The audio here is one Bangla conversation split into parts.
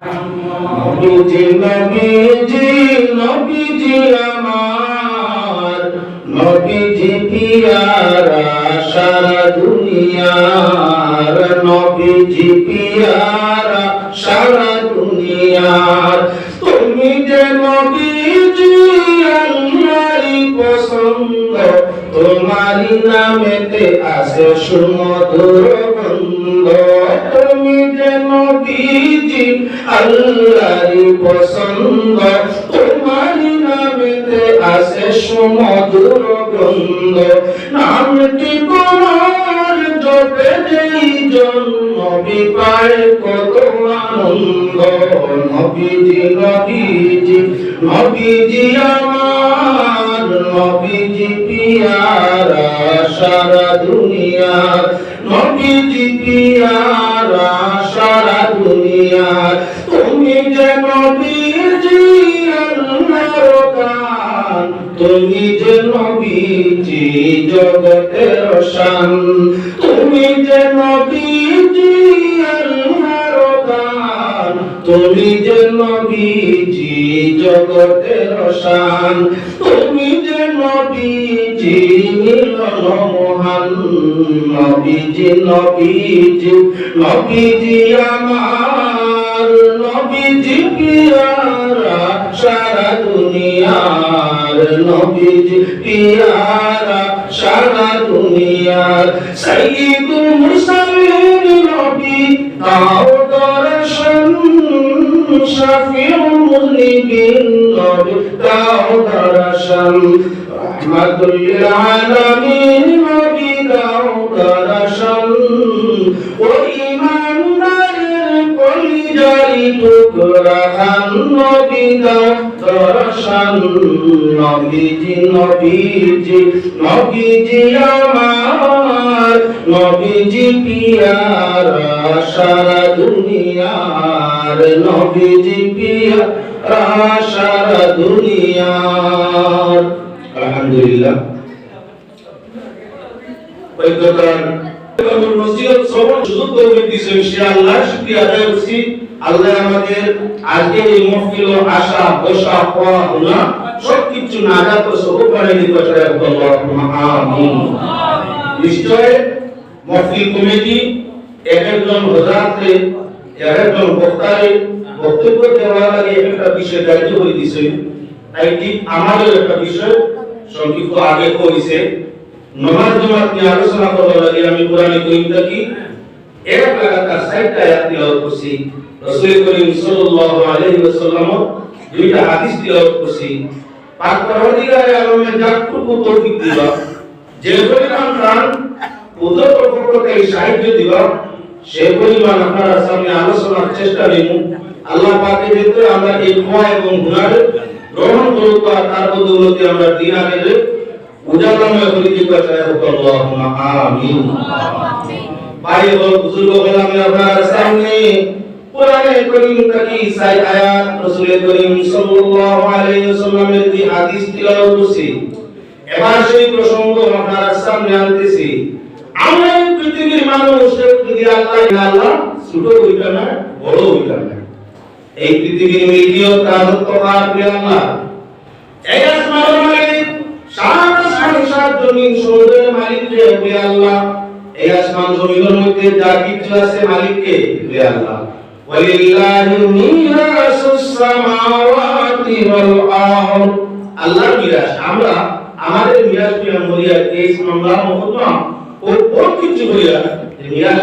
নবীজি নবীজি নবীজি আমার নবীজি পিয়ারা সারা দুনিয়ার নবীজি পিয়ারা সারা দুনিয়ার তুমি যে নবীজি আল্লাহরই পছন্দ তোমারই নামেতে আছে সুমধুর গন্ধ তুমি যে নবীজি আল্লাহরই পছন্দ তোমারই নামেতে আছে সুমধুর গন্ধ নামটি তোমার জপে যেই জন্ম পায় কত আনন্দ নবীজি নবীজি নবীজি আমার নবীজি পিয়ারা সারা দুনিয়ার নবীজি পিয়ারা সারা দুনিয়ার তুমি যে নবীজি আল্লাহর গান তুমি যে নবীজি জগতের শান তুমি যে নবীজি আল্লাহর গান তুমি যে নবীজি জগতের শান তুমি যে নবীজি মিলন মহান নবীজি নবীজি নবীজি আমার নবীজি পিয়ারা সারা দুনিয়ার নবীজি পিয়ারা সারা দুনিয়ার সাইয়্যিদুল মুরসালিন নবী তাও দর্শন শাফিউল মুযনিবিন নবী তাও দর্শন রাহমাতুল লিল আলামিন নবী তাও দর্শন ও ইমানদারের কলিজারি টুকরা খান নবী তাও দর্শন নবীজি নবীজি নবীজি আমার নবীজি পিয়ারা সারা দুনিয়ার নবীজি পিয়ারা সারা দুনিয়ার আলহামদুলিল্লাহ পবিত্রতার নসিহত শ্রবণ সুযোগ করে দিয়েছেন ইনশাআল্লাহ শুকরিয়া আদায় করছি আল্লাহ আমাদের আজকে এই মাহফিল আশা বসা খাওয়া গুনাহ সবকিছু নাজাত ও সবব বানিয়ে দিতে চাই আল্লাহুম্মা আমিন নিশ্চয় মাহফিল কমিটি একজন হযরতে একজন বক্তারে বক্তব্য দেওয়ার আগে একটা বিষয় দায়িত্ব করে দিয়েছে তাই ঠিক আমাদের একটা বিষয় সংক্ষিপ্ত আগে কইছে নামাজ জামাত নিয়ে আলোচনা করার আগে আমি কোরআনে কারীম থেকে এক লাগাতার 60টা আয়াত তেলাওয়াত করছি রাসূল করিম সাল্লাল্লাহু আলাইহি ওয়াসাল্লাম দুইটা হাদিস তেলাওয়াত করছি পাক পরওয়ারদিগারে আলমে যতটুকু তৌফিক দিবা যে পরিমাণ প্রাণ উদ্যত পক্ষকে সাহায্য দিবা সে পরিমাণ আপনারা সামনে আলোচনার চেষ্টা নিব আল্লাহ পাকের ভিতরে আমরা এই ক্ষমা এবং গুনাহ গ্রহণ করব আর তার বদৌলতে আমরা দিন আগে উজালাময় করিতে চাই আল্লাহুম্মা আমিন ভাই ও বুজুর্গ গোলাম আপনার সামনে কোরআনে কারীম থেকে 6 আয়াত রাসূল করিম সাল্লাল্লাহু আলাইহি ওয়াসাল্লামের যে হাদিস তেলাওয়াত করছি এবার সেই প্রসঙ্গ আপনার সামনে আনতেছি আমরা পৃথিবীর মানুষ যদি আল্লাহ ছোট হইতা না বড় হইতা না এই পৃথিবীর মিলিয়ত রাজত্ব আর আল্লাহ এই আসমানের মালিক সাত জমিন সমুদ্রের মালিক কে আল্লাহ এই আসমান জমিনের মধ্যে যা কিছু আছে মালিক কে আল্লাহ ওয়ালিল্লাহি মিরাসুস সামাওয়াতি ওয়াল আরদ আল্লাহর মিরাস আমরা আমাদের মিরাস কি মরিয়া এই মামলা মুকদ্দম ও বহুত কিছু হইয়া মিরাস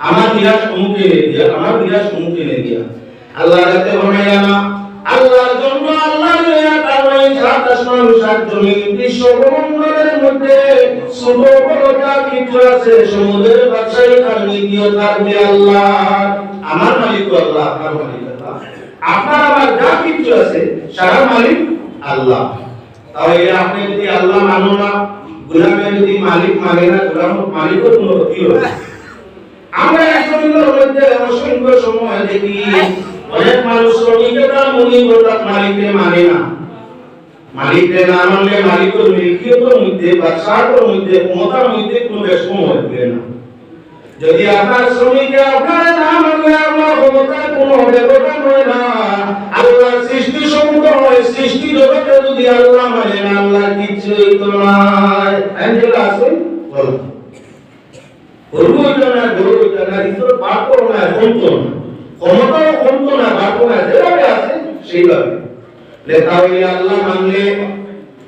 আমার মিরাস মুখে নে দিয়া আমার মিরাস মুখে নে দিয়া আল্লাহ রাতে বানায়া না আল্লাহর জন্য আল্লাহর নিয়ামত ওই সাত আসমান সাত জমিন বিশ্বব্রহ্মাণ্ডের মধ্যে ছোট বড় যা কিছু আছে সমুদ্রের বাদশাহী আর নিয়ত থাকবে আল্লাহ আমার মালিক আল্লাহ আপনার মালিক আল্লাহ আপনার আমার যা কিছু আছে সারা মালিক আল্লাহ তাহলে আপনি যদি আল্লাহ মানো না গোলামে যদি মালিক মানে না গোলাম মালিকও কোনো ক্ষতি হবে আমরা একজনের মধ্যে অসংখ্য সময় দেখি অনেক মানুষ শ্রমিকেরা মনিবতার মালিককে মানে না মালিককে না মানলে মালিকের মিল্কিয়তের মধ্যে বা সার্বর মধ্যে ক্ষমতার মধ্যে কোনো রেশম হবে না যদি আপনার শ্রমিকে আপনার না মানলে আপনার ক্ষমতার কোনো ব্যবধান হয় না। আল্লাহর সৃষ্টি সমুদয় সৃষ্টি জগতে যদি আল্লাহ মানে না, আল্লাহ কিছুই তো নাই। আইনগুলো আছে বল করবই না, করবই না, ইতর বাপও না, কমতো না, ক্ষমতাও কমতো না, বাপও না, যেভাবে আছে সেইভাবে লেখা হইলে আল্লাহ মানলে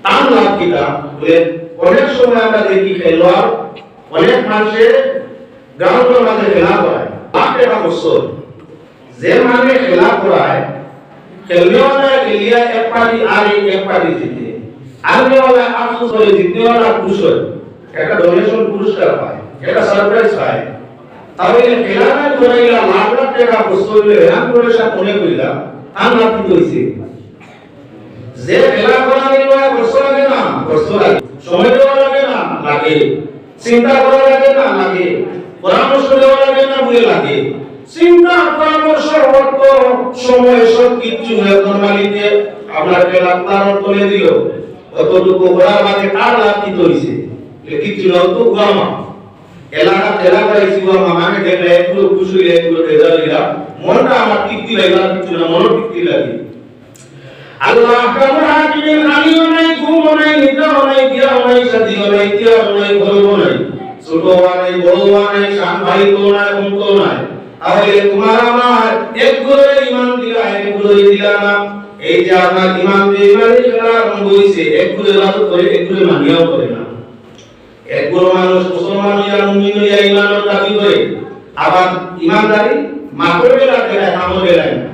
তার লাভ কিটা বলে। অনেক সময় আমরা দেখি খেলোয়াড় অনেক মানুষের গ্রাউন্ডের মাঝে খেলা করায় লাখ টাকা বছর, যে মানে খেলা করায় খেলনেওয়ালা খেলিয়া এক পার্টি আর এক পার্টি জিতে, আননেওয়ালা আফসোস করে, জিতনেওয়ালা খুশ হয়, একটা ডোনেশন পুরস্কার পায়, একটা সারপ্রাইজ পায়। তাহলে খেলা না করাইলা লাখ লাখ টাকা বছর হেরান করে সাথে মনে করিলা তার লাভ কি হয়েছে? যে খেলা করা নিবা বছর লাগে না, বছর লাগে, সময় দেওয়া লাগে না, লাগে, চিন্তা করা লাগে না, লাগে, পরামর্শ দেওয়া লাগে না, বুঝে লাগে। চিন্তা পরামর্শ অর্থ সময় সব কিছু নরমালিতে আপনার খেলা তার তুলে দিল, অতটুকু করার বাদে কার লাভ কি হইছে? কিছু না, তো গামা এলাকা খেলা করাইছি গামা মানে দেখলে একটু খুশি হইলে একটু রেজাল্ট দিলাম, মনটা আমার তৃপ্তি লাগলো, কিছু না মন তৃপ্তি লাগে। আল্লাহ কামরা হাকিমের আলিও নাই, ঘুমও নাই, নিদ্রাও নাই, বিয়াও নাই, শাদিও নাই, তিয়াও নাই, গর্ব নাই, ছোটও নাই, বড়ও নাই, শান ভাইতো নাই, অন্তও নাই। তাহলে তোমার আমার একগুলো ঈমান দিলা, একগুলো দিলা না। এই যে আপনার ঈমান দিয়ে ইমানের খেলা আরম্ভ হইছে, একগুলো ইবাদত করে, একগুলো মানিয়াও করে না। একগুলো মানুষ মুসলমান হইয়া মুমিন হইয়া ঈমানের দাবি করে, আবার ঈমানদারি মাকড় বেলা দেয়, আমল বেলায় না।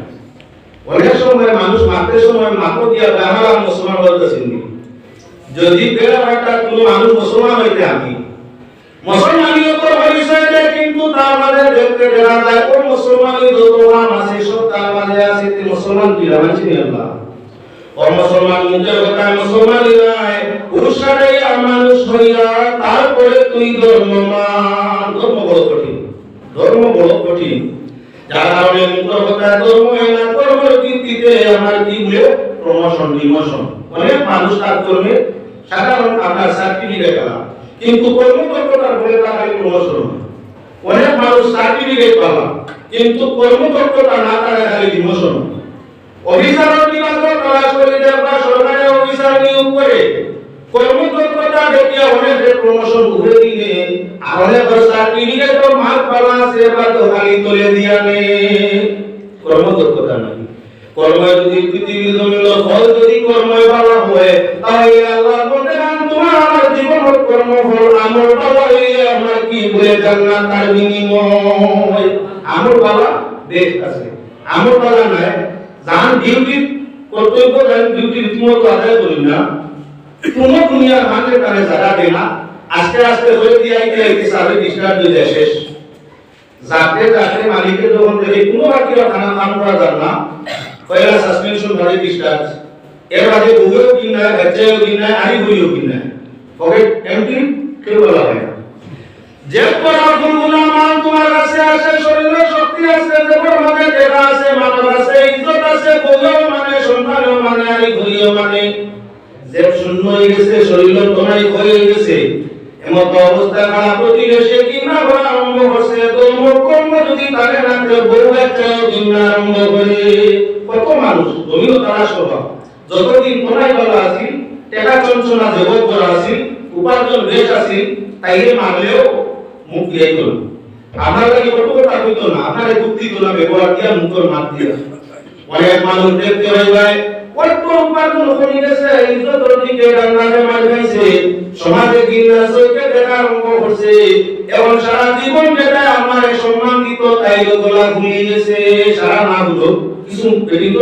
অনেক সময় মানুষ মাত্র সময় মাকড় দিয়া আমরা মুসলমান বলতেছেন, যদি বেলা একটা কোনো মানুষ মুসলমান হইতে আমি মুসলমানিও তো হইছে, কিন্তু তার মাঝে দেখতে দেখা যায় ও মুসলমানই যত নাম আছে সব তার মাঝে আছে, তে মুসলমান কি মানছি নি আল্লাহ ও মুসলমান মুখের কথা মুসলমানই নাই, উৎসাহে মানুষ হইয়া তারপরে তুই ধর্মমান। ধর্ম বড় কঠিন, ধর্ম বড় কঠিন, যার কারণে মুখের কথা ধর্ম হয় না, কর্মের ভিত্তিতে আমার কি বলে প্রমোশন ডিমোশন। অনেক মানুষ কাজ করবে সাধারণ আপনার সার্টিফিকেট পেলাম, কিন্তু কর্মদক্ষতার বলে তার খালি প্রমোশন। অনেক মানুষ সার্টিফিকেট পেলাম, কিন্তু কর্মদক্ষতা না তারা খালি ডিমোশন। অফিসারের বিভাগ তালাশ করে দেওয়া সরকারি অফিসার নিয়োগ করে কর্মদক্ষতা দেখিয়ে অনেকের প্রমোশন ঘুরে দিলে, আর অনেক সার্টিফিকেট তো মাল পালা সেবা তো খালি তুলে দিয়া নে। কর্মদক্ষতা নাই। কর্ম যদি পৃথিবীর জমিন ফল যদি কর্মই ভালো হয়, তাহলে আল্লাহ বলেন তোমার আমার জীবন কর্মফল আমল ভালো হইলে আমরা কি বলে জান্নাত তার বিনিময়। আমল ভালো দেশ আছে, আমল ভালো নাই জান ডিউটি কর্তব্য জান ডিউটি রীতিমতো আদায় করি না, কোনো দুনিয়ার মানুষের কানে জায়গা দেয় না। আস্তে আস্তে হয়ে দিয়ে আইতে সার্ভিস ডিসচার্জ হয়ে যায় শেষ। যাতে যাতে মালিকের যখন দেখে কোনো বাকিরা খানা কাম করা যান না, পয়লা সাসপেনশন ধরে ডিসচার্জ, এর বাদে বুয়েও কি না, বাচ্চাও কি না, আরি হইও কি না, পকেট এমটি কেউ বলা হয় না। যে পাওয়ারফুল গুনাহমান তোমার কাছে আছে, শরীরে শক্তি আছে, দেবর মানে দেহা আছে, মানব আছে, ইজ্জত আছে, বউও মানে, সন্তানও মানে, আরি হইও মানে, যে শূন্য হয়ে গেছে, শরীরের তোনাই হয়ে গেছে, এমত অবস্থা খারাপ হইলে সে কিনা করা আরম্ভ করছে, ধর্ম কর্ম যদি তাকে না করে বউ বাচ্চাও কিনা আরম্ভ করে। কত মানুষ জমিও তারা স্বভাব, যতদিন তোনাই ভালো আছি, টাকা চঞ্চনা জগৎ করা আছি, উপার্জন বেশ আছি, তাইলে মানলেও মুখ দিয়ে গেল। আপনার কাছে কত কথা কইতো না, আপনার বুদ্ধি তো না ব্যবহার দিয়া মুখের মাত দিয়া। অনেক মানুষ দেখতে হয়ে যায় কত উপার্জন করে গেছে, ইজ্জতের দিকে ডান্ডাতে মার খাইছে, সমাজে ঘৃণা চোখে দেখা আরম্ভ করছে, এবং সারা জীবন যেটা আমার সম্মান দিত তাই গলা ঘুরিয়ে গেছে। সারা না হলো কিছু পেটিত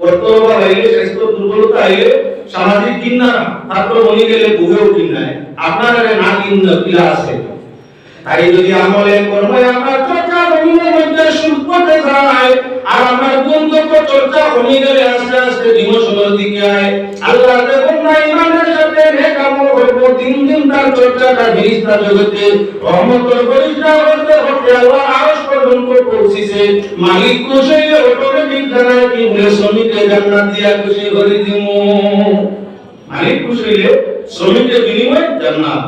কর্তব্য হইলে, স্বাস্থ্য দুর্বলতা হইলে, সামাজিক ঘৃণা ছাত্র বনি গেলে বুঝেও ঘৃণায় আপনার না ঘৃণা কিলা আছে। তাই যদি আমলে কর্মে আমরা চর্চা জমিনের মধ্যে সুখপথে যায়, আর আমার বন্ধুত্ব চর্চা কমে গেলে আস্তে আস্তে ডিমোশনের দিকে আয়। আল্লাহ দেখুন না ইমানের সাথে নেক আমল করবো, দিন দিন তার চর্চাটা ফেরেশতা জগতে রহমতের ফেরেশতা হতে হতে আল্লাহ আরশ পর্যন্ত পৌঁছেছে। মালিক খুশি হইলে অটোমেটিক জানায় কি বলে শ্রমিককে জান্নাত দিয়া খুশি করে দিমু। মালিক খুশি হইলে শ্রমিকের বিনিময়ে জান্নাত।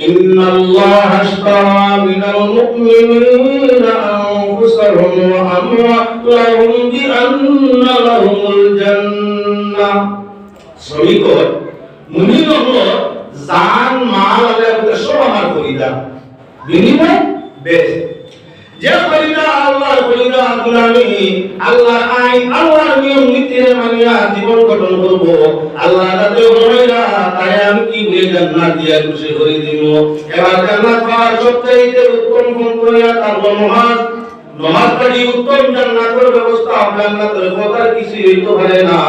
ইন্নাল্লাহা আশতারা মিনাল মুমিনিনা আনফুসাহুম ওয়া আমওয়ালাহুম বিআন্না লাহুমুল জান্নাহ। শ্রমিক মুমিন হলো জান মাল আল্লাহর সব আমার করিদা বিনিময় বেশ যে করিদা আল্লাহর করিদা গুলামি আল্লাহর আইন আল্লাহর নিয়ম নীতি মানিয়া জীবন গঠন করব আল্লাহ তাতে বলেরা তাই আমি কি বলে জান্নাত দিয়া খুশি করে দিব। এবার জান্নাত পাওয়ার সবচেয়ে উত্তম কোন করিয়া তার নামাজ নামাজ পড়ি উত্তম জান্নাতের ব্যবস্থা জান্নাতের কথার কিছু হইতে পারে না।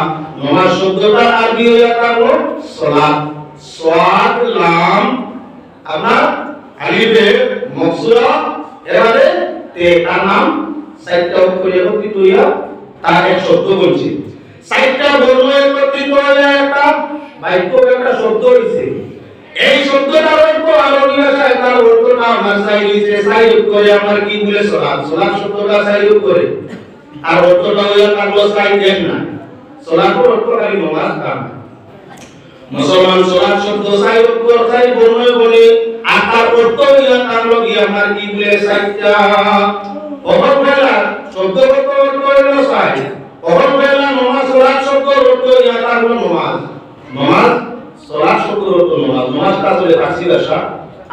নামাজ শব্দটা আরবি হইয়া থাকলো সালাত সাদ লাম আপনার আলিফে মকসুরা এবারে তে তার নাম সাইটটা করে একত্রিত হইয়া তার এক শব্দ বলছি সাইটটা বর্ণ একত্রিত হইয়া একটা বাক্য একটা শব্দ হইছে। এই শব্দটার অর্থ আরবি ভাষায় তার অর্থটা আমরা সাইলিছে সাইড করে আমরা কি বলে সালাত সালাত শব্দটা সাইড করে আর অর্থটা হইয়া থাকলো সাইড দেন না সালাতের অর্থ খালি নামাজ কাম মুসলমান সালাত শব্দ সাইড করে সাইড বর্ণ বলে আর তার অর্থ হইয়া থাকলো কি আমরা কি বলে সাইডটা অহরবেলা শব্দগত অর্থ হইল সাইড অহরবেলা নামাজ সালাত শব্দের অর্থ হইয়া থাকলো নামাজ নামাজ সালাত শব্দের অর্থ নামাজ নামাজটা আসলে ফার্সি ভাষা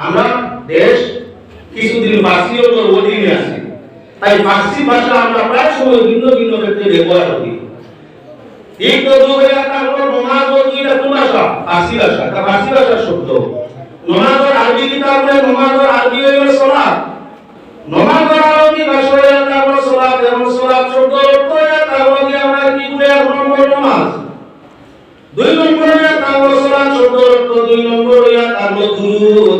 আমরা দেশ কিছুদিন ফার্সি অধীনে আছি তাই ফার্সি ভাষা আমরা প্রায় সময় ভিন্ন ভিন্ন ক্ষেত্রে ব্যবহার করি। ঠিক তো দুইটা থাকলো নামাজ ও দুইটা কোন ভাষা ফার্সি ভাষা তা ফার্সি ভাষার শব্দ নামাজের আরবি কিতাবে নামাজের আরবি হইল সালাত নামাজের আরবি ভাষা হইল থাকলো সালাত এবং সালাত শব্দ অর্থ হইল থাকলো কি আমরা কি বলে এক নম্বর নামাজ দুই নম্বর হইল থাকলো সালাত শব্দ অর্থ দুই নম্বর হইল থাকলো দুরূদ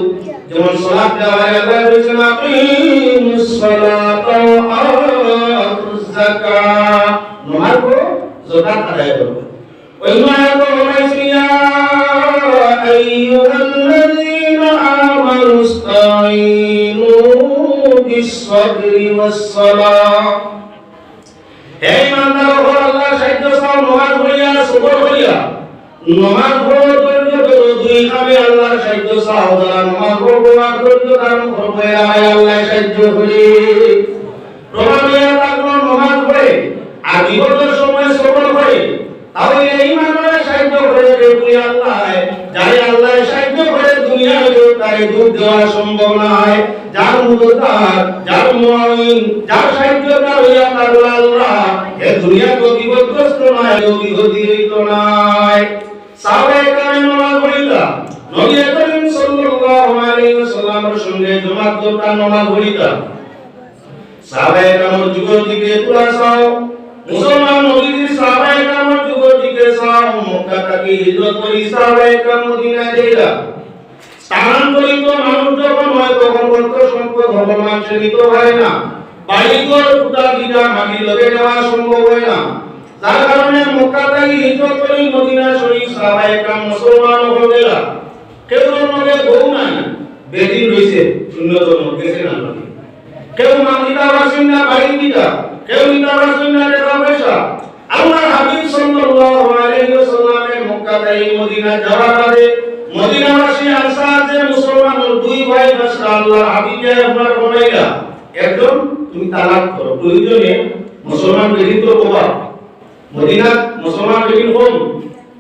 যেমন সালাত দেওয়া আল্লাহ বলেছেন আকিমুস সালাতা ওয়া আতুজ যাকাত নামাজ পড়ো যাকাত আদায় করো ওই আয়াত বলেছে ইয়া আইয়ুহাল্লাযীনা আমানু ইসতাঈনু বিস-সাবরি ওয়াস-সালাহ হে ইমানদারগণ আল্লাহ সাহায্য চাও নামাজ পড়িয়া সবর করিয়া নামাজ পড়ো ধৈর্য ধরো দুই কামে আল্লাহর সাহায্য চাও যারা নামাজ পড়বো আর ধৈর্য ধারণ করবে আল্লাহ সাহায্য করে প্রমাণিয়া থাকলো নামাজ পড়ে আর বিপদের সময় সবর করে তাহলে এই মানুষের সাহায্য করে তুই আল্লাহ যাই আল্লাহ সাহায্য করে দুনিয়ার তাই দুধ দেওয়া সম্ভব নয় যার মুদতার যার মুআইন যার সাহায্যকার হইয়া থাকলো আল্লাহ এ দুনিয়া তো বিপদগ্রস্ত নয় বিপদী হইত নয়। সাহাবায়ে কেরাম নামাজ পড়িতা নবী করিম সাল্লাল্লাহু আলাইহি ওয়াসাল্লামের সঙ্গে জামাত করতা নামাজ পড়িতা সাহাবায়ে কেরামের যুগের দিকে তোরা চাও মুসলমান নবীর সাহাবায়ে কেরামের যুগের দিকে চাও মক্কা থেকে হিজরত করে সাহাবায়ে কেরাম মদিনায় যাইরা স্থানান্তরিত মানুষ যখন হয় তখন কত সংখ্যক ভগবান সেবিত হয় না বাড়িঘর পুতা বিঘা মাটি লগে যাওয়া সম্ভব হয় না যার কারণে মক্কা থেকে হিজরত করে মদিনা শরীফ সাহাবায়ে কেরাম মুসলমান হয়ে গেল। কেউ নগে বউ নাই বেদিন রইছে শূন্যতম গেছে না কেউ মালিকা বাসিন্দা বাড়ি দিতা কেউ নিতা বাসিন্দা টাকা পয়সা আল্লাহ হাবিব সাল্লাল্লাহু আলাইহি ওয়াসাল্লামের মক্কা থেকে মদিনা যাওয়ার আগে মদিনাবাসী আনসার যে মুসলমানের দুই ভাই বাসা আল্লাহ হাবিব আপনার বনাইলা একদম তুমি তালাক করো প্রয়োজনে মুসলমান বেদিন তো বাবা মদিনা মুসলমান বেদিন কম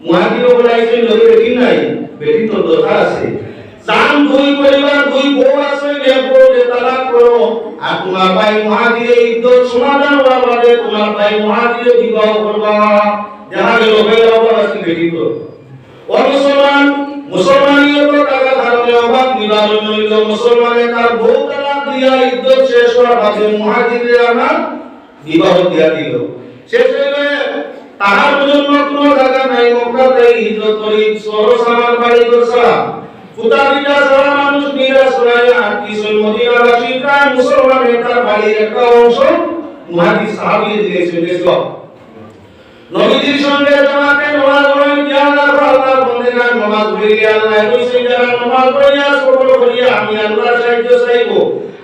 মুহাজির বলাইছেন লগে বেদিন নাই বেদিন তো দরকার আছে জান দুই পরিবার দুই বউ আছে বউকে তালাক করো আর তোমার ভাই মুহাজিরে ইদ্দত সমাধান হওয়ার বাদে তোমার ভাই মুহাজিরে বিবাহ করবা দেখা গেল ভাই বাবা আছে বেদিন তো ও মুসলমানিয়ত টাকা ধারণে অভাব নিবারণ হইল মুসলমানের তার বউ তালাক দিয়া ইদ্দত শেষ হওয়ার বাদে মুহাজিরে আমার বিবাহ দিয়া দিল শেষ হইলে তাহার জন্য কোনো জায়গা নাই মক্কা থেকে হিজরত করে শহর সামান বাড়ি করছা পুতা বিটা সারা মানুষ নিরাশ হয়ে কিছু মদিনাবাসী প্রায় মুসলমানের তার বাড়ির একটা অংশ মুহাজির সাহাবী দিয়ে চলে গেল নবীজির সঙ্গে জামাতে নামাজ পড়েন জানা আল্লাহ বন্দেগান নামাজ পড়ি আল্লাহ কইছে যারা নামাজ পড়িয়া সবর করিয়া আমি আল্লাহর সাহায্য চাইবো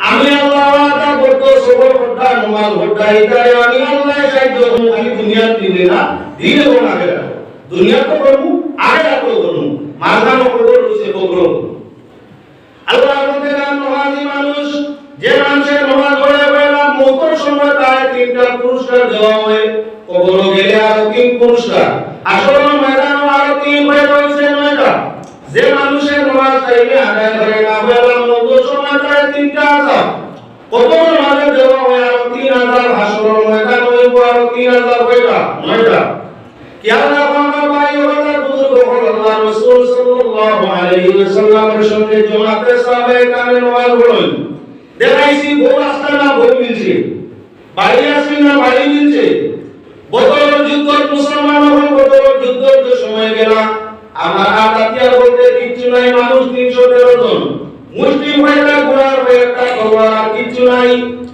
আমি আল্লাহ ওয়াদা করতে সবর করতে নামাজ পড়তে ইতারে আমি আল্লাহর সাহায্য করব আমি দুনিয়ার দিলে না দিলে না আগে দুনিয়া তো করব আগে তো করব মারদানো করব রইছে করব আল্লাহ বলেন নামাজি মানুষ যে মানুষের নামাজ পড়ে বেলা মওতের সময় তার তিনটা পুরস্কার দেওয়া হয়, কবরে গেলে আরো তিন পুরস্কার, আসরের ময়দানে আরো তিন হয়ে রয়েছে নয়টা। যে মানুষের নামাজ চাইলে আদায় করে না বেলা মওতের সময় তার তিনটা আযাব, কবরের মাঝে দেওয়া হয় আরো 3000, আসরের ময়দানে হইব আরো 3000 হইটা নয়টা। কিয়ামত আমার ভাই ওরা বুজুর্গ হল আল্লাহ রাসূল সাল্লাল্লাহু আলাইহি ওয়াসাল্লামের সঙ্গে জামাতে সাহাবায়ে কামে নামাজ পড়েন। দেখাইছি বউ আসতে না বউ মিলছে, বাড়ি আসবে না বাড়ি মিলছে। বদর যুদ্ধ মুসলমান হল, বদর যুদ্ধের সময় গেল আমার হাতিয়ার বলতে কিচ্ছু নাই, মানুষ 313 জন, মুসলিম ভাইরা ঘোড়ার হয়ে একটা তলোয়ার কিচ্ছু নাই,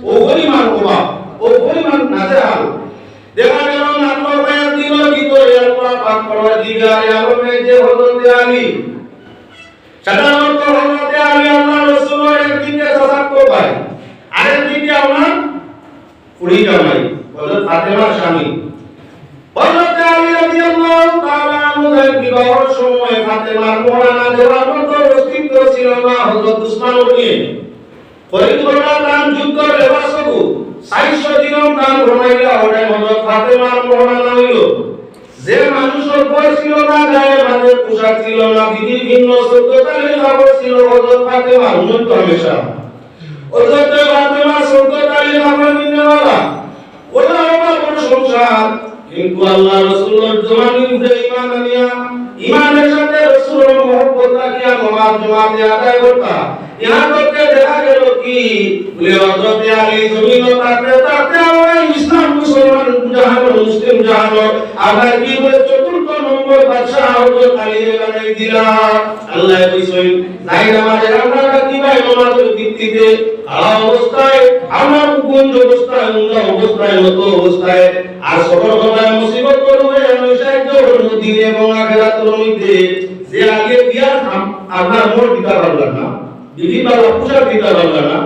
ও পরিমাণ অভাব, ও পরিমাণ নাজেহাল। দেখা গেল নাটোর ভাইয়ের দিল ভিতরে আল্লাহ পাক পরওয়ারদিগার আলমে যে হযরত আলী, সাধারণত হযরত আলী আল্লাহ রাসূলের একদিকে সাসাক্ত ভাই, আরেকদিকে আমার কুড়ি জামাই হযরত ফাতেমার স্বামী। হযরত আলী রাদিয়াল্লাহু তাআলা আনহুর বিবাহের সময় ফাতেমার মোহরানা দেওয়ার মতো অস্তিত্ব ছিল না হযরত উসমানের নিয়ে। ফরিদগড়া দান যুদ্ধ লেবাসকু 400 দিন দান ঘনাইলা ওরে হযরত ফাতেমার মোহরানা হইল। যে মানুষের বয়স ছিল না, গায়ে মাঝে পোশাক ছিল না, বিভিন্ন সত্যতালি খবর ছিল হযরত ফাতেমার উন্নত হমেশা। হযরত ফাতেমা সত্যতালি খবর নিনেওয়ালা, ওরা আমার বড় সংসার, কিন্তু আল্লাহ রাসূলের জমানিতে ঈমান আনিয়া ঈমানের সাথে রাসূলের মহব্বত রাখিয়া নামাজ জামাতে আদায় করতা। ইহা করতে দেখা গেল কি বলে হযরত আলী জমিন তাতে তাতে ওই ইসলাম মুসলমান জাহানো মুসলিম জাহানো আবার কি বলে চতুর্থ নম্বর বাদশা হযরত আলী বানাই দিলা। আল্লাহ কইছেন নাই নামাজের আমরা কিভাবে নামাজের ভিত্তিতে অবস্থায় আমরা কোন অবস্থায় অবস্থায় মতো অবস্থায় আর সকল সময় মুসিবত করবে আমি সাহায্য করব দিন এবং আখিরাতের মধ্যে। যে আগে বিয়ার আপনার মোট দিতে পারলেন না, বিবি বাবা পোশাক দিতে পারলেন না,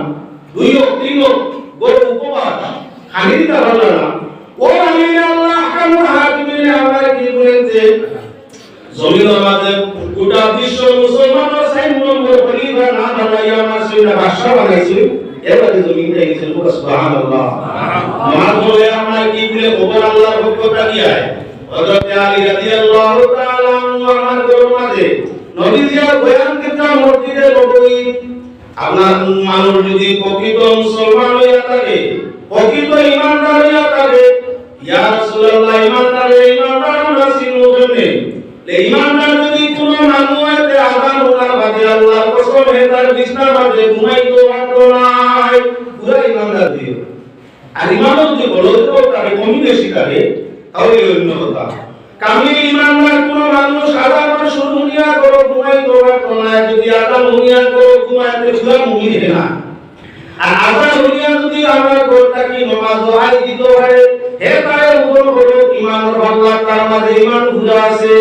2 ও 3 ও গরু উপবাস খালি দিতে পারলেন না, ও আলী আল্লাহ হাকামুল হাকিমিন আমরা কি বলেছে জমিনের মাঝে গোটা বিশ্ব মুসলমানের 6 নম্বর খলিফা না বানাইয়া মাসিনা বাদশা বানাইছে। এবারে জমিনে গেছে সুবহানাল্লাহ। নামাজ পড়ে আমরা কি বলে ওপর আল্লাহর পক্ষটা কি হয় হযরত আলী রাদিয়াল্লাহু তাআলা আনহু আমার গরমাদে নবীজির বয়ান কিতা মসজিদে নববী। আপনার মানুষ যদি প্রকৃত মুসলমান হইয়া থাকে, প্রকৃত ঈমানদার হইয়া থাকে, ইয়া রাসূলুল্লাহ ঈমানদার নাসির মুজনে ঈমানদার যদি কোনো মানুষ হইতে আযান ওনার বাদে আল্লাহর কসম হে তার বিছনার মাঝে ঘুমাইতো পারতো না, পুরা ঈমানদার দিও। আর ঈমানও যদি বড় তো তারে কমি বেশি করে তাহলে অন্য কথা। কামিল ঈমানদার কোনো মানুষ আযান শুরু হইয়া করো ঘুমাইতো পারতো না, যদি আযান হইয়া করো ঘুমাইতে পুরা মুমিন হে না। আর আযান হইয়া যদি আমরা করতা কি নামাজ হয় দিত হয় হে তারে উপর হলো ঈমানের আল্লাহ তার মাঝে ঈমান পুরা আছে।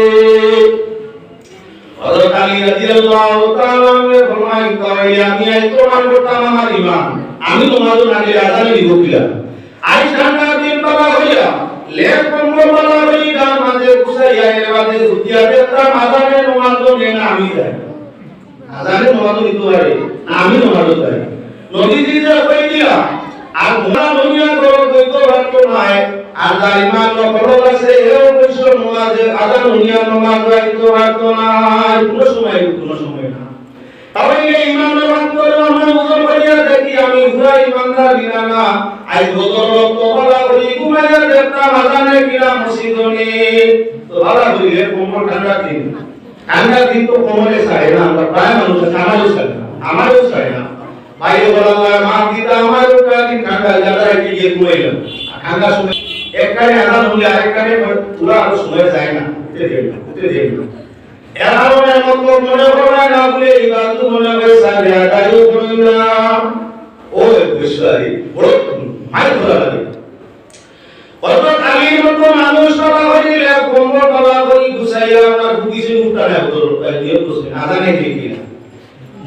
হযরত আলী রাদিয়াল্লাহু তাআলা আনহু ফরমায় তাই আমি এই কোরআন পড়তাম আমার ঈমান, আমি নামাজ আগে আযানে দিব কিলা আই ঠান্ডা দিন বাবা হইয়া লেপ কম্বল বালা হই গান মাঝে কুসাইয়া এর বাদে সুতিয়া দেতা আযানে নামাজ নেন আমি যাই, আযানে নামাজ নিতে পারে আমি নামাজ যাই। নবীজি যে কই দিয়া আর মোরা দুনিয়া করো কইতো রাখতো নাই, আর যার ঈমান নফল আছে এও কইছো নামাজে আযান দুনিয়া নামাজ যাইতো রাখতো নাই, কোনো সময় না। তবে এই ঈমান রাখত করে আমরা ওজন করিয়া দেখি আমি পুরা ঈমানদার বিনা না আই বদর রক্ত বলা করি ঘুমাইয়া দেখতাম আযানে কিরা মসজিদনে তো ভালো করিলে কোমর ঠান্ডা দিন তো কোমরে ছাড়ে না, আমরা প্রায় মানুষ আমারও ছাড়ে না বাইরে বলা মা দিদা আমার দিন ঠান্ডা জায়গায় গিয়ে ঘুমাইলাম। ঠান্ডা সময় এক কানে আযান হলে আরেক কানে পুরা আর সময় যায় না, উঠে দেখলাম এর কারণে মত মনে হয় না বলে এই বাজু মনে হয় সাথে আদায়ও করি না। ও বিশ্বরি বড় মাই ধরা লাগে কত আলীর মতো মানুষ বাবা হইলে কোমর বাবা করি গুছাইয়া আমার বুঝিছে উঠানে বদল দিয়ে বসে আযানে দেখি না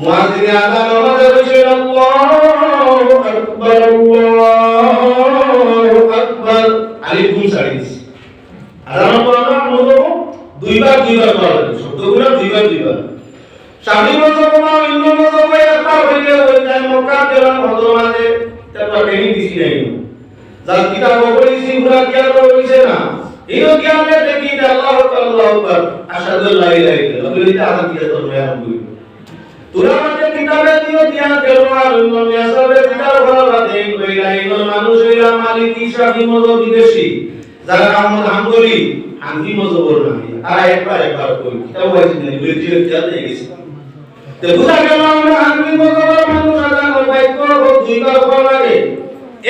মুয়াজ্জিন আযান আমাদের হইছে আল্লাহু আকবার আল্লাহু আকবার আলী ঘুম ছাড়ি দিছে। আযান পড়া মতো দুইবার পড়া লাগে, শব্দগুলো দুইবার স্বামী মজব বা অন্য মজব একটা হইলে ওই যায় মক্কা গেলাম হজমাতে তারপর ট্রেনিং দিছি নাই যার কিতাব পড়েছি পুরা জ্ঞান হইছে না এই জ্ঞানে দেখি যে আল্লাহু আকবার আশহাদু লা ইলাহা ইল্লাল্লাহ বলি আযান দিয়া তো মেয়াম করি তোরা আমাদের কিতাবে দিও দিয়া গেল আর অন্য মেয়াসাবে কিতাব ভালো বাদে কইলা ইনো মানুষ হইলা মালিকি স্বামী মজব বিদেশি যারা আহমদ হাম্বলি হানফি মজবর না তারা একবার কই কিতাব হইছে না বলি দিয়ে দিয়ে গেছে তো বুঝা গেল আমরা হানফি মজবর মানুষ আদান বাইক করব দুইবার করা লাগে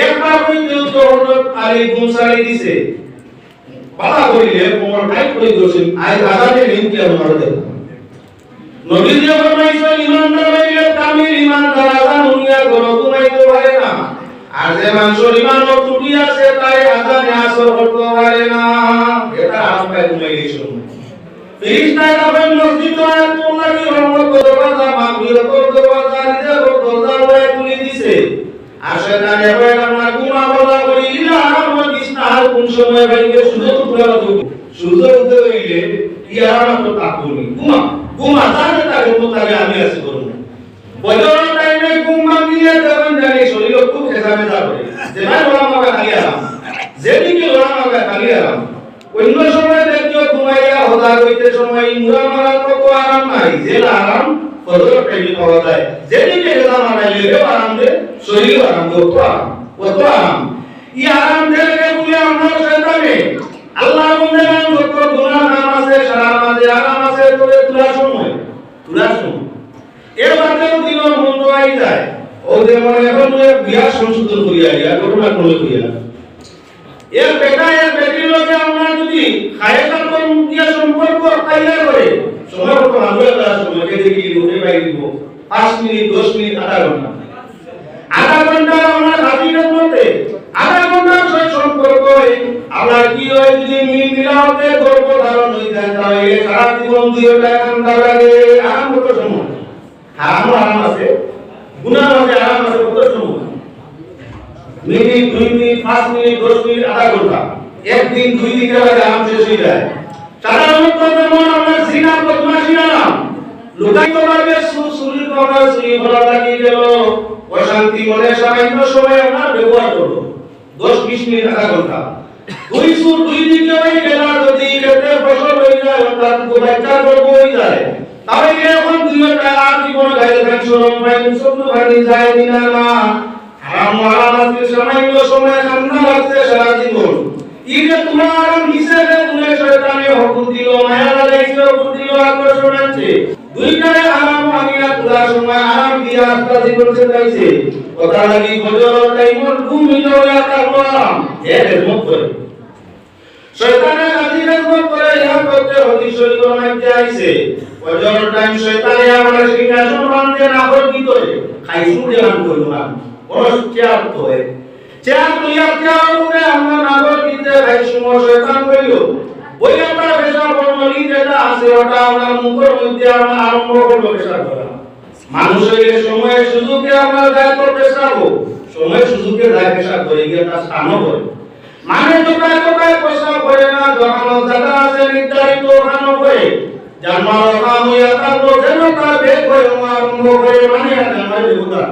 একবার কইতে তো হযরত আলী গুমসারি দিছে বাবা কইলে কোমর টাইট করে দিয়েছেন আজ আজানে নিন কি আমরা দেখো নবী যে ফরমাইছে ইমানদার হইলে কামিল ইমানদার আজান উনিয়া করো ঘুমাইতে পারে না আর যে মানুষের ইমান ত্রুটি আছে তাই আজানে আসর করতে পারে না এটা আমরা ঘুমাইলে শুনুন ফেরেশতারা বলেন মসজিদ আয়াতুল্লাহ কি রহমত দরওয়াজা মাগফিরাত দরওয়াজা রিজক দরওয়াজা খুলে দিয়েছে আশাদানে হয় আমরা গুমা বলা করি ইলা আমার বিস্তার কোন সময় ভাইকে সুযোগ পুরা দেব সুযোগ দিতে হইলে ইয়ারা তো তাকুনি গুমা জানে তাকে মোতালে আমি আছি করব বজর টাইমে গুমা দিয়ে দেবেন জানি শরীর খুব খেসামে যাবে যে ভাই ওরা আমাকে খালি আরাম যেদিকে ওরা আমাকে খালি আরাম অন্য সময় দেখিও ঘুমাইয়া হদা কইতে সময় মুরা মারা কত আরাম নাই যে আরাম ফজর টাইমে পাওয়া যায় যেদিকে হেদা মারাইলে আরাম দে শরীর আরাম কত আরাম ই আরাম দেলে বলে আমরা শয়তানে আল্লাহর বন্দেগান যত গুনাহ নাম আছে সারা মাঝে আরাম আছে তোরে তুলা সময় এর বাদেও দিন মন আই যায় ও যে মনে এখন বিয়াহ সংশোধন করিয়া ইয়া ঘটনা করে করিয়া এর বেটা এর বেটির লগে আমরা যদি খায়কার কোন দিয়া সম্পর্ক কাইয়া করে সময় কত আমরা সময়কে দেখি লোকে পাই দিব 5 মিনিট 10 মিনিট আধা ঘন্টা আমরা হাজিরের মধ্যে আধা ঘন্টা সই সম্পর্ক আমরা কি হয় যদি মিলাওতে গর্ব ধারণ হই যায় তাহলে সারা জীবন 2 ঘন্টা লাগে আরাম কত সময় আরাম আছে গুনাহ আছে আরাম আছে কত সময় মিনিট 2 মিনিট 5 মিনিট 10 মিনিট আধা ঘন্টা একদিন 2 দিন লাগে আরাম শেষ হয়ে যায় সাধারণত যেমন আমরা জিনা বদমাশি আরাম লুকাইতে পারবে সুরি করা সুরি ভরা লাগি গেল অশান্তি মনে সামান্য সময় আমরা ব্যবহার করব 10-20 মিনিট আধা ঘন্টা দুই সুর দুই দিকে হয়ে গেল যদি খেতে ফসল হয়ে যায় অর্থাৎ বাচ্চা গর্ব হয়ে যায় তাহলে এখন দুইটা আর জীবন গাইলে থাক শরম ভাই সব ভাই যায় দিনা না আরাম আছে সামান্য সময় কান্না লাগছে সারা জীবন ইকে তোমার আরাম হিসেবে তুমি শয়তানে হুকুম দিল মায়া লাগাইছে হুকুম দিল আকর্ষণ আছে দুইটারে আরাম আনিয়া পুরা সময় আরাম দিয়া আত্মা জীবন চাইছে কথা লাগি ফজর টাইমর ঘুমিল আরাম এর মত করে শয়তানে আজিরের মত করে ইহা করতে হদি শরীর মধ্যে আইছে ফজর টাইম শয়তানে আমার সিংহাসন বাঁধে না হল ভিতরে খাইছু দেওয়ান করলো না বড় চেয়ার তো চেয়ার তুইয়া চেয়ার উপরে আমরা নাগর দিতে ভাই সময় শয়তান কইলো ওই একটা পেশা বর্ণলি যেটা আছে ওটা আমরা মুখের মধ্যে আমরা আরম্ভ করব পেশা করা মানুষের সময় সুযোগে আমরা দায়িত্ব পেশাবো সময় সুযোগে দায় পেশা করে গিয়ে তার স্থানও করে মানে তোকায় পেশা করে না যখন জায়গা আছে নির্ধারিত ওখানে করে জন্মার কাম হইয়া থাকলো যেন তার বেগ হয়ে আরম্ভ করে মানে জন্মার দেবতা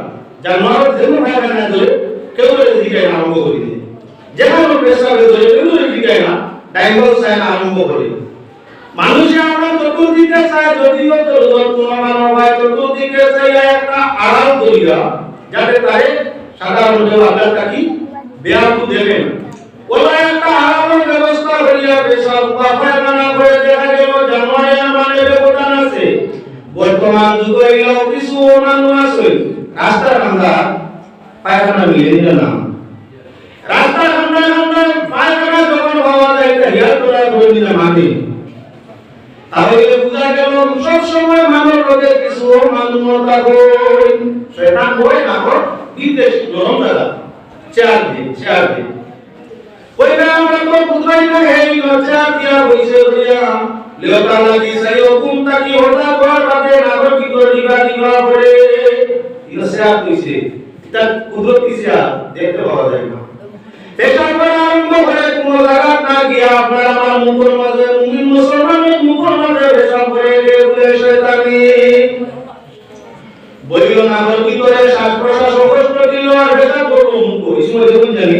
জন্মার যেন ভাই না ধরে কেউ জিজ্ঞাসা আরম্ভ করে দিয়ে যেমন পেশা ধরে কেউ জিজ্ঞাসা না ডাইভোর্স চাই আরম্ভ করে মানুষে আমরা চতুর্দিকে চাই যদিও তুলনা হয় চতুর্দিকে চাই একটা আড়াল করিয়া যাতে তারে সাধারণ আল্লাহটা কি বেয়াকু দেবেন ওলা একটা আড়ালের ব্যবস্থা করিয়া পেশাব পায়খানা করে দেখা গেল জানুয়ারি মানে ব্যবধান আছে বর্তমান যুগে এলো কিছু মানুষ আছে রাস্তা কান্দা পায়খানা মিলে দিল না রাস্তা কান্দা পায়খানা যখন পাওয়া যায় হিয়ার তোলা করে দিলে মাটি তাহলে বুঝা গেল সব সময় মানুষ লোকে কিছু মানুষতা কই শয়তান কই না কর বিদেশ গরম দাদা চার দিন কইরা আমরা তো বুঝাই না হেই লজ্জা দিয়া হইছে দিয়া লেওতা লাগি সাই হুকুম তাকি হতা কর বাদে নাগর কি করে দিবা পড়ে ইনসা কইছে তা কুদরত কিসা দেখতে পাওয়া যায় না পেশা করা আরম্ভ করে কোন জায়গা না গিয়া আপনার আমার মুখের মাঝে মুমিন মুসলমানের মুখের মাঝে পেশা করে শয়তানি বলিল না আমার ভিতরে শ্বাস প্রশ্বাস কষ্ট দিল আর বেটা করবো মুখ এই সময় যখন জানি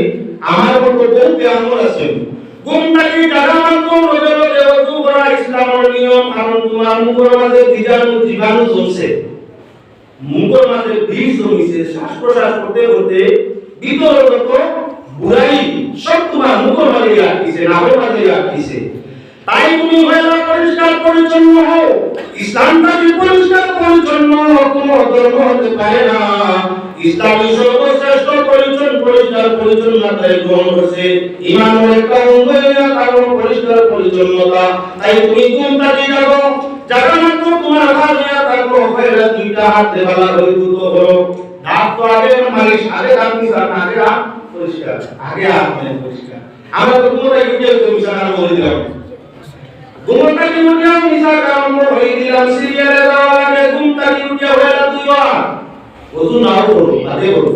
আমার মতো বলতে আমল আছে ঘুমটাকে টাকা মানতো নজর দেওয়া করা ইসলামের নিয়ম কারণ তোমার মুখের মাঝে জীবাণু জমছে মুখের মাঝে বীজ জমিছে শ্বাস প্রশ্বাস করতে করতে ভিতরে যত বুড়াই সব তোমার মুখের মাঝে আটকিছে নামের মাঝে আটকিছে তাই তুমি মহিলা পরিষ্কার পরিচ্ছন্ন হও ইসলামটাকে পরিষ্কার পরিচ্ছন্ন কোনো ধর্ম হতে পারে না ইসলামী সর্বশ্রেষ্ঠ পরিষ্কার পরিচ্ছন্নতায় গ্রহণ করছে ইমানের একটা অঙ্গ কারণ পরিষ্কার পরিচ্ছন্নতা তাই তুমি কোনটাকে যাবো যারা মাত্র তোমার হাত হইয়া থাকবো ফেরা দুইটা হাত দেওয়ালা হয়ে দুটো করো হাত তো আগে মালিশ আগে হাত মিশান আগে হাত পরিষ্কার আগে হাত মানে পরিষ্কার আমরা তো কোনটাই ভিডিও তো মিশান বলে দিলাম ঘুমটাকে উঠিয়া মিশা কারণ হয়ে দিলাম সিরিয়ালে যাওয়ার আগে ঘুমটাকে উঠিয়া হয়ে দুইবার ওযু নাও করো আগে করো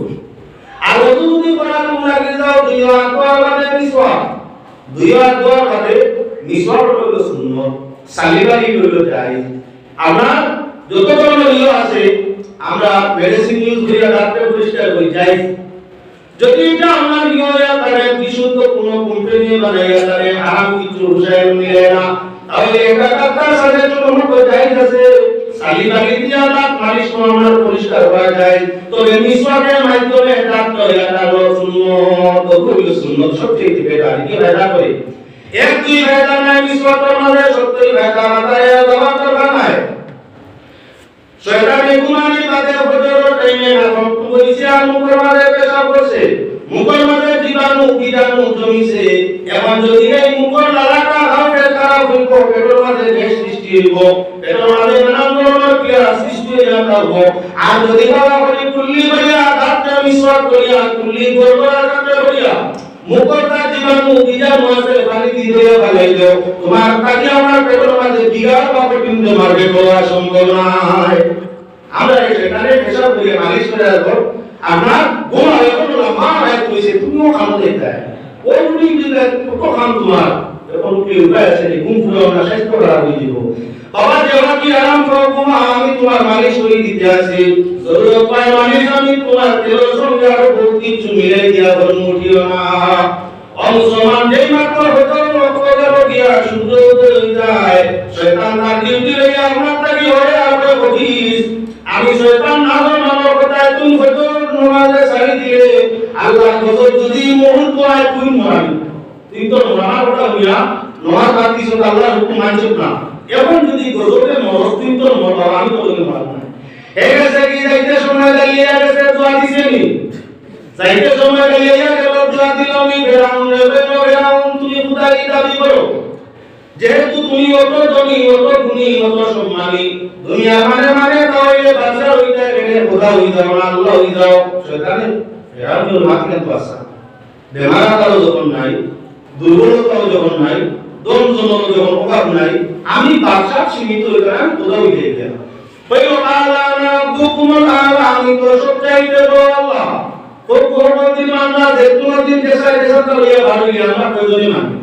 আর ওযু যদি করার লাগে যাও দুইবার তো আগে মিশওয়াক দুইবার দোয়া করে মিশওয়াক হলো সুন্নাত সালিবারি হলো জায়েজ আমরা যত ধরনের নিয়ম আছে আমরা মেডিসিন ইউজ করি ডাক্তার পরিষ্কার করি জায়েজ যদি এটা আমরা নিয়ম করে বিশুদ্ধ কোনো কোম্পানি বানাইয়া করে আরাম কিছু রসায়ন মিলে না তাহলে এটা ডাক্তার সাথে ছোট মোটো জায়েজ আছে সালিবারি দিয়া দাঁত মালিশ করে আমরা পরিষ্কার করা যায় তবে মিশওয়াকের মাধ্যমে ডাক্তার এটা হলো সুন্নাত ওগুলো সুন্নাত সবচেয়ে বেটার কি ফায়দা করে এক দুই ফায়দা নাই মিশওয়াকের মাঝে সত্যই ফায়দা মাথায় দেওয়া দরকার নাই শয়তানে ঘুমানি বাদে ফজরের টাইমে এখন কইছে আর মুখের মাঝে পেশাব করছে মুখের মাঝে বীজাণু জমিছে এখন যদি এই মুখের লালাটা হাওড়ে খারাপ হইব পেটের মাঝে গ্যাস সৃষ্টি হইব পেটের মাঝে নানান ধরনের ক্রিয়া সৃষ্টি হইয়া থাকবো আর যদি বাবা করে কুল্লি করিয়া দাঁতটা মিশওয়াক করিয়া কুল্লি গড়গড়া কাটে করিয়া মুখের বীজাণু আছে পানি দিয়ে ফেলাই দাও তোমার কাজে আমার পেটের মাঝে বিগাড় বা পিণ্ড মারবে বলা সম্ভব নয় আমরা সেখানে পেশাব করে মালিশ করে রাখবো আপনার গোল এখন মা রায় কইছে তুমিও খামো দেখতে ওই উনি দিলে কত খাম তোমার এখন কি উপায় আছে ঘুম পুরো আমরা স্বাস্থ্য খারাপ হয়ে যাব বাবা যেমন কি আরাম করবো আমি তোমার মালিশ করে দিতে আছি জরুরত পায় মালিশ আমি তোমার তেলের সঙ্গে আরো বহুত কিছু মিলাই দিয়া বলুন উঠিও না অমুসলমান যেই মাত্র ভেতর রক্তগের গিয়া সূর্য উদয় হয়ে যায় শয়তান তার ডিউটি লইয়া আমরা তাকে হয়ে আমরা বলিস আমি শয়তান না মানব কথায় তুমি ভেতর নামাজে সারি দিলে আল্লাহ গজব যদি মুহূর্ত হয় তুই মারবি তুই তো নামাজ কথা হইয়া নামাজ বাদ দিছ আল্লাহর হুকুম মানছ না এখন যদি গজবে মরস তুই তো মরবা আমি তো তোকে মারব না এই গেছে কি যাইতে সময় লাগিয়ে গেছে দোয়া দিছেনি যাইতে সময় লাগিয়ে গেল দোয়া দিলামি ফেরাউন রে ফেরাউন তুমি খুদাই দাবি করো যেহেতু তুমি অত ধনী অত গুণী অত সম্মানী দুনিয়া মানে তাহলে বাদশা হইতে গেলে খোদা হই যাও না আল্লাহ হই যাও শয়তানে ফেরাউনের মাথা তো আসা বেমারাতাও যখন নাই দুর্বলতাও যখন নাই দম জমক যখন অভাব নাই আমি বাদশা সীমিত হইতে আমি খোদা হইতে গেলাম বলো আল্লাহ রাব্বুকুম আলা আমি তো সব চাইতে বলো আল্লাহ কোন দিন আমরা যে কোন দিন দেশে দেশে তো ইয়া ভালো ইয়া আমরা প্রয়োজনই মানি